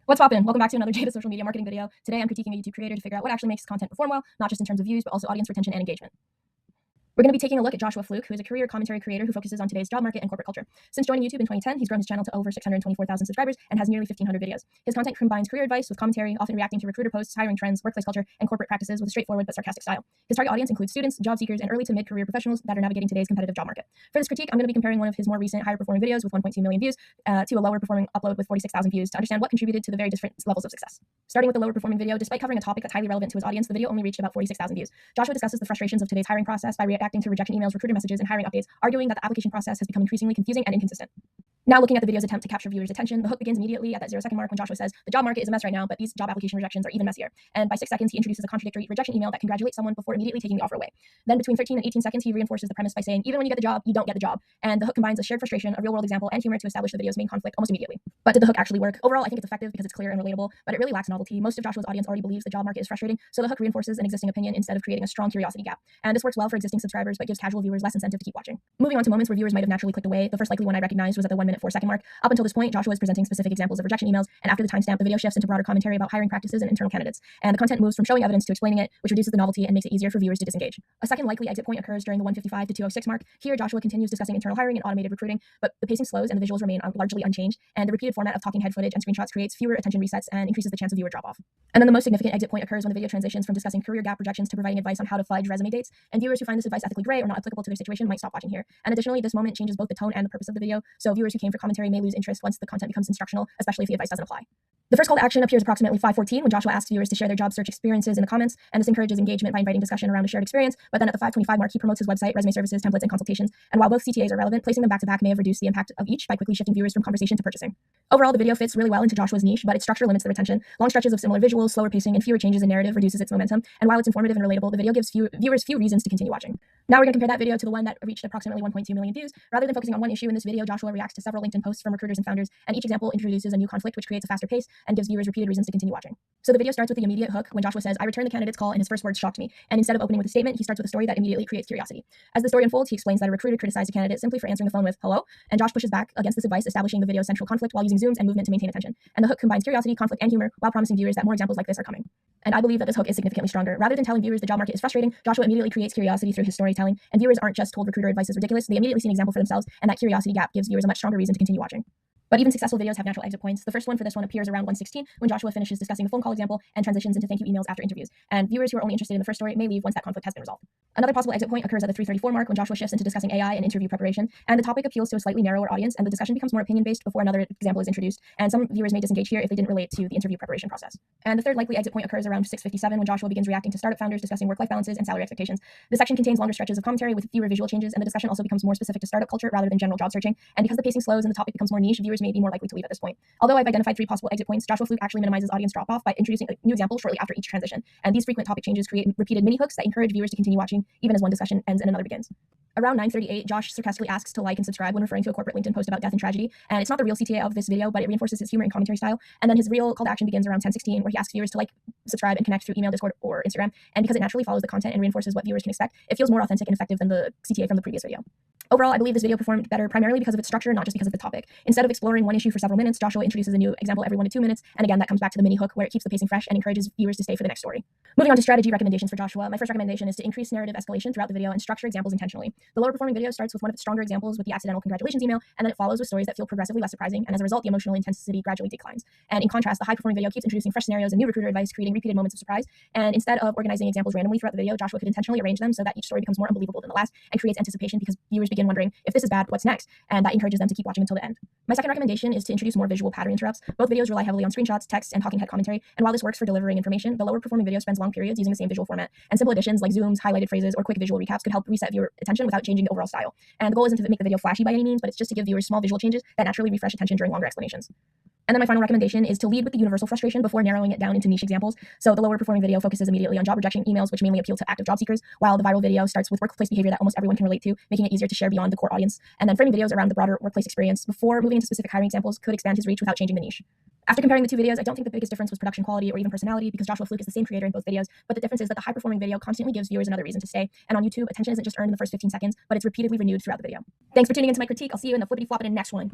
What's poppin'? Welcome back to another Jada social media marketing video. Today I'm critiquing a YouTube creator to figure out what actually makes content perform well, not just in terms of views, but also audience retention and engagement. We're going to be taking a look at Joshua Fluke, who is a career commentary creator who focuses on today's job market and corporate culture. Since joining YouTube in 2010, he's grown his channel to over 624,000 subscribers and has nearly 1,500 videos. His content combines career advice with commentary, often reacting to recruiter posts, hiring trends, workplace culture, and corporate practices with a straightforward but sarcastic style. His target audience includes students, job seekers, and early to mid-career professionals that are navigating today's competitive job market. For this critique, I'm going to be comparing one of his more recent higher-performing videos with 1.2 million views to a lower-performing upload with 46,000 views to understand what contributed to the very different levels of success. Starting with the lower-performing video, despite covering a topic that's highly relevant to his audience, the video only reached about 46,000 views. Joshua discusses the frustrations of today's hiring process by reacting to rejection emails, recruiter messages, and hiring updates, arguing that the application process has become increasingly confusing and inconsistent. Now looking at the video's attempt to capture viewers' attention, the hook begins immediately at that 0-second mark when Joshua says, "The job market is a mess right now, but these job application rejections are even messier." And by 6 seconds, he introduces a contradictory rejection email that congratulates someone before immediately taking the offer away. Then between 13 and 18 seconds, he reinforces the premise by saying, "Even when you get the job, you don't get the job." And the hook combines a shared frustration, a real-world example, and humor to establish the video's main conflict almost immediately. But did the hook actually work? Overall, I think it's effective because it's clear and relatable, but it really lacks novelty. Most of Joshua's audience already believes the job market is frustrating, so the hook reinforces an existing opinion instead of creating a strong curiosity gap. And this works well for existing subscribers, but gives casual viewers less incentive to keep watching. Moving on to moments where viewers might have naturally clicked away, the first likely one I recognized was at the 1 minute 4 second mark. Up until this point, Joshua is presenting specific examples of rejection emails, and after the timestamp, the video shifts into broader commentary about hiring practices and internal candidates. And the content moves from showing evidence to explaining it, which reduces the novelty and makes it easier for viewers to disengage. A second likely exit point occurs during the 155 to 206 mark. Here, Joshua continues discussing internal hiring and automated recruiting, but the pacing slows and the visuals remain largely unchanged, and the repeated format of talking head footage and screenshots creates fewer attention resets and increases the chance of viewer drop-off. And then the most significant exit point occurs when the video transitions from discussing career gap rejections to providing advice on how to fudge resume dates, and viewers who find this advice ethically gray or not applicable to their situation might stop watching here. And additionally, this moment changes both the tone and the purpose of the video, so viewers who came for commentary may lose interest once the content becomes instructional, especially if the advice doesn't apply. The first call to action appears approximately 5:14 when Joshua asks viewers to share their job search experiences in the comments, and this encourages engagement by inviting discussion around a shared experience. But then at the 5:25 mark, he promotes his website, resume services, templates, and consultations. And while both CTAs are relevant, placing them back to back may have reduced the impact of each by quickly shifting viewers from conversation to purchasing. Overall, the video fits really well into Joshua's niche, but its structure limits the retention. Long stretches of similar visuals, slower pacing, and fewer changes in narrative reduces its momentum. And while it's informative and relatable, the video gives viewers few reasons to continue watching. Now we're going to compare that video to the one that reached approximately 1.2 million views. Rather than focusing on one issue in this video, Joshua reacts to several LinkedIn posts from recruiters and founders, and each example introduces a new conflict, which creates a faster pace and gives viewers repeated reasons to continue watching. So the video starts with the immediate hook when Joshua says, "I returned the candidate's call," and his first words shocked me. And instead of opening with a statement, he starts with a story that immediately creates curiosity. As the story unfolds, he explains that a recruiter criticized a candidate simply for answering the phone with "hello," and Josh pushes back against this advice, establishing the video's central conflict while using zooms and movement to maintain attention. And the hook combines curiosity, conflict, and humor while promising viewers that more examples like this are coming. And I believe that this hook is significantly stronger. Rather than telling viewers the job market is frustrating, Joshua immediately creates curiosity through his storytelling, and viewers aren't just told recruiter advice is ridiculous, they immediately see an example for themselves, and that curiosity gap gives viewers a much stronger reason to continue watching. But even successful videos have natural exit points. The first one for this one appears around 1:16 when Joshua finishes discussing the phone call example and transitions into thank you emails after interviews. And viewers who are only interested in the first story may leave once that conflict has been resolved. Another possible exit point occurs at the 3:34 mark when Joshua shifts into discussing AI and interview preparation, and the topic appeals to a slightly narrower audience, and the discussion becomes more opinion-based before another example is introduced, and some viewers may disengage here if they didn't relate to the interview preparation process. And the third likely exit point occurs around 6:57 when Joshua begins reacting to startup founders discussing work-life balances and salary expectations. This section contains longer stretches of commentary with fewer visual changes, and the discussion also becomes more specific to startup culture rather than general job searching. And because the pacing slows and the topic becomes more niche, viewers may be more likely to leave at this point. Although I've identified 3 possible exit points, Joshua Fluke actually minimizes audience drop-off by introducing a new example shortly after each transition. And these frequent topic changes create repeated mini hooks that encourage viewers to continue watching even as one discussion ends and another begins. Around 9:38, Josh sarcastically asks to like and subscribe when referring to a corporate LinkedIn post about death and tragedy. And it's not the real CTA of this video, but it reinforces his humor and commentary style. And then his real call to action begins around 10:16, where he asks viewers to like, subscribe, and connect through email, Discord, or Instagram. And because it naturally follows the content and reinforces what viewers can expect, it feels more authentic and effective than the CTA from the previous video. Overall, I believe this video performed better primarily because of its structure, not just because of the topic. Instead of exploring one issue for several minutes, Joshua introduces a new example every 1 to 2 minutes, and again, that comes back to the mini hook where it keeps the pacing fresh and encourages viewers to stay for the next story. Moving on to strategy recommendations for Joshua, my first recommendation is to increase narrative escalation throughout the video and structure examples intentionally. The lower performing video starts with one of its stronger examples with the accidental congratulations email, and then it follows with stories that feel progressively less surprising, and as a result, the emotional intensity gradually declines. And in contrast, the high performing video keeps introducing fresh scenarios and new recruiter advice, creating repeated moments of surprise. And instead of organizing examples randomly throughout the video, Joshua could intentionally arrange them so that each story becomes more unbelievable than the last and creates anticipation because viewers begin wondering, if this is bad, what's next? And that encourages them to keep watching until the end. My second recommendation is to introduce more visual pattern interrupts. Both videos rely heavily on screenshots, text, and talking head commentary, and while this works for delivering information, the lower performing video spends long periods using the same visual format, and simple additions like zooms, highlighted phrases, or quick visual recaps could help reset viewer attention without changing the overall style. And the goal isn't to make the video flashy by any means, but it's just to give viewers small visual changes that naturally refresh attention during longer explanations. And then my final recommendation is to lead with the universal frustration before narrowing it down into niche examples. So the lower performing video focuses immediately on job rejection emails, which mainly appeal to active job seekers, while the viral video starts with workplace behavior that almost everyone can relate to, making it easier to share beyond the core audience. And then framing videos around the broader workplace experience before moving into specific hiring examples could expand his reach without changing the niche. After comparing the 2 videos, I don't think the biggest difference was production quality or even personality because Joshua Fluke is the same creator in both videos, but the difference is that the high performing video constantly gives viewers another reason to stay. And on YouTube, attention isn't just earned in the first 15 seconds, but it's repeatedly renewed throughout the video. Thanks for tuning into my critique. I'll see you in the flippity flopping in the next one.